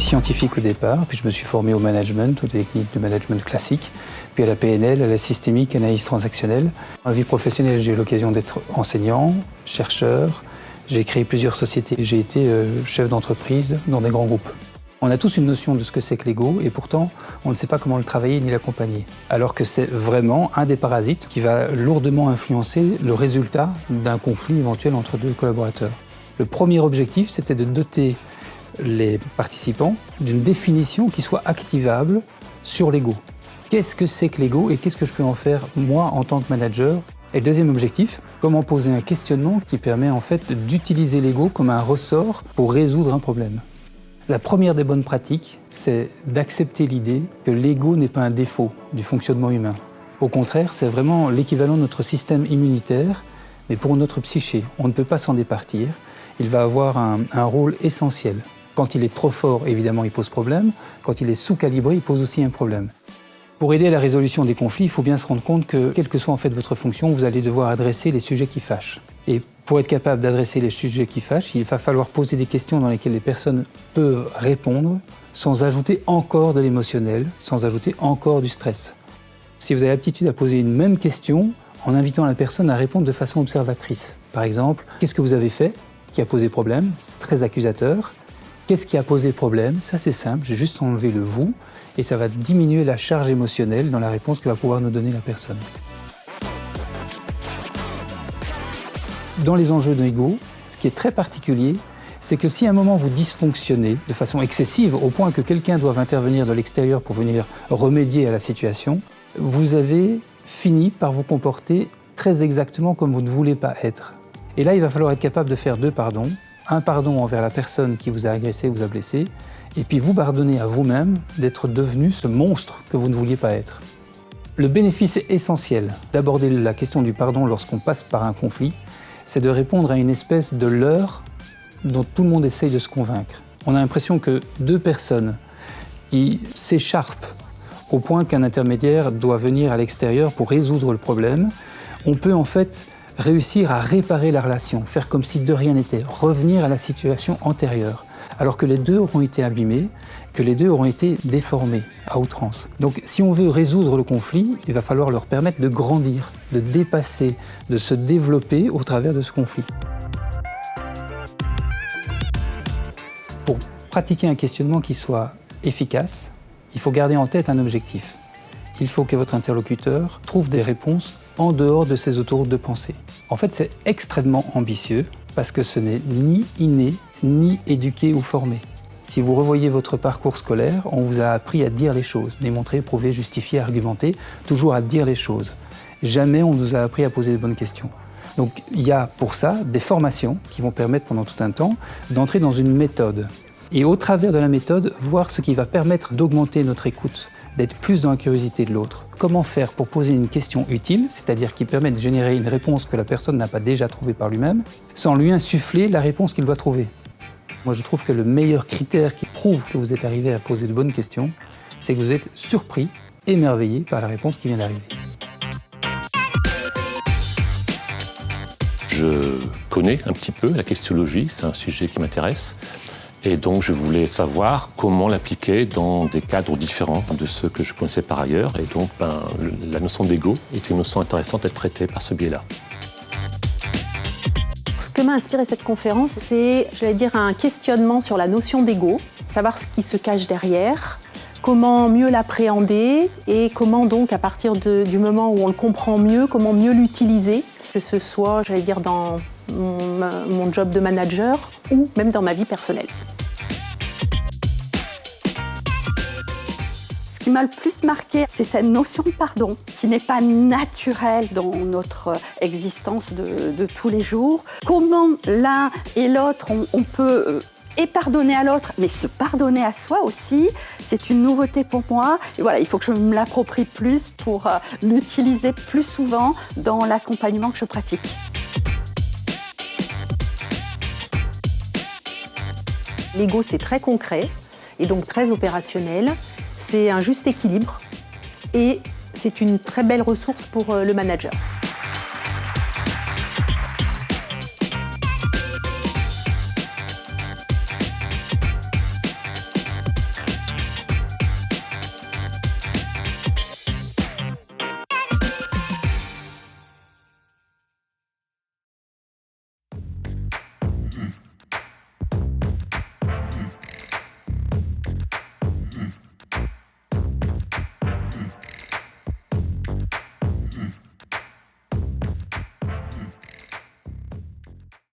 scientifique au départ, puis je me suis formé au management, aux techniques de management classiques, puis à la PNL, à la systémique, analyse transactionnelle. Dans la vie professionnelle, j'ai eu l'occasion d'être enseignant, chercheur. J'ai créé plusieurs sociétés. J'ai été chef d'entreprise dans des grands groupes. On a tous une notion de ce que c'est que l'ego et pourtant, on ne sait pas comment le travailler ni l'accompagner. Alors que c'est vraiment un des parasites qui va lourdement influencer le résultat d'un conflit éventuel entre deux collaborateurs. Le premier objectif, c'était de doter les participants d'une définition qui soit activable sur l'ego. Qu'est-ce que c'est que l'ego et qu'est-ce que je peux en faire moi en tant que manager? Et le deuxième objectif, comment poser un questionnement qui permet en fait d'utiliser l'ego comme un ressort pour résoudre un problème. La première des bonnes pratiques, c'est d'accepter l'idée que l'ego n'est pas un défaut du fonctionnement humain. Au contraire, c'est vraiment l'équivalent de notre système immunitaire, mais pour notre psyché. On ne peut pas s'en départir. Il va avoir un rôle essentiel. Quand il est trop fort, évidemment, il pose problème. Quand il est sous-calibré, il pose aussi un problème. Pour aider à la résolution des conflits, il faut bien se rendre compte que, quelle que soit en fait votre fonction, vous allez devoir adresser les sujets qui fâchent. Et pour être capable d'adresser les sujets qui fâchent, il va falloir poser des questions dans lesquelles les personnes peuvent répondre sans ajouter encore de l'émotionnel, sans ajouter encore du stress. Si vous avez l'aptitude à poser une même question en invitant la personne à répondre de façon observatrice. Par exemple, qu'est-ce que vous avez fait qui a posé problème? C'est très accusateur. Qu'est-ce qui a posé problème? Ça c'est simple, j'ai juste enlevé le « vous » et ça va diminuer la charge émotionnelle dans la réponse que va pouvoir nous donner la personne. Dans les enjeux de l'ego, ce qui est très particulier, c'est que si à un moment vous dysfonctionnez de façon excessive, au point que quelqu'un doive intervenir de l'extérieur pour venir remédier à la situation, vous avez fini par vous comporter très exactement comme vous ne voulez pas être. Et là, il va falloir être capable de faire deux pardons. Un pardon envers la personne qui vous a agressé, vous a blessé, et puis vous pardonner à vous-même d'être devenu ce monstre que vous ne vouliez pas être. Le bénéfice essentiel d'aborder la question du pardon lorsqu'on passe par un conflit, c'est de répondre à une espèce de leurre dont tout le monde essaye de se convaincre. On a l'impression que deux personnes qui s'écharpent au point qu'un intermédiaire doit venir à l'extérieur pour résoudre le problème, on peut en fait réussir à réparer la relation, faire comme si de rien n'était, revenir à la situation antérieure, alors que les deux auront été abîmés, que les deux auront été déformés à outrance. Donc si on veut résoudre le conflit, il va falloir leur permettre de grandir, de dépasser, de se développer au travers de ce conflit. Pour pratiquer un questionnement qui soit efficace, il faut garder en tête un objectif. Il faut que votre interlocuteur trouve des réponses en dehors de ses autoroutes de pensée. En fait, c'est extrêmement ambitieux parce que ce n'est ni inné, ni éduqué ou formé. Si vous revoyez votre parcours scolaire, on vous a appris à dire les choses, démontrer, prouver, justifier, argumenter, toujours à dire les choses. Jamais on nous a appris à poser de bonnes questions. Donc il y a pour ça des formations qui vont permettre pendant tout un temps d'entrer dans une méthode. Et au travers de la méthode, voir ce qui va permettre d'augmenter notre écoute, d'être plus dans la curiosité de l'autre. Comment faire pour poser une question utile, c'est-à-dire qui permet de générer une réponse que la personne n'a pas déjà trouvée par lui-même, sans lui insuffler la réponse qu'il doit trouver. Moi, je trouve que le meilleur critère qui prouve que vous êtes arrivé à poser de bonnes questions, c'est que vous êtes surpris, émerveillé par la réponse qui vient d'arriver. Je connais un petit peu la questiologie, c'est un sujet qui m'intéresse. Et donc, je voulais savoir comment l'appliquer dans des cadres différents de ceux que je connaissais par ailleurs. Et donc, la notion d'ego est une notion intéressante à être traitée par ce biais-là. Ce que m'a inspiré cette conférence, c'est, j'allais dire, un questionnement sur la notion d'ego, savoir ce qui se cache derrière, comment mieux l'appréhender et comment donc, à partir du moment où on le comprend mieux, comment mieux l'utiliser, que ce soit, j'allais dire, dans mon job de manager ou même dans ma vie personnelle. Ce qui m'a le plus marqué, c'est cette notion de pardon qui n'est pas naturelle dans notre existence de tous les jours. Comment l'un et l'autre, on peut et pardonner à l'autre, mais se pardonner à soi aussi, c'est une nouveauté pour moi. Et voilà, il faut que je me l'approprie plus pour l'utiliser plus souvent dans l'accompagnement que je pratique. L'ego, c'est très concret et donc très opérationnel. C'est un juste équilibre et c'est une très belle ressource pour le manager.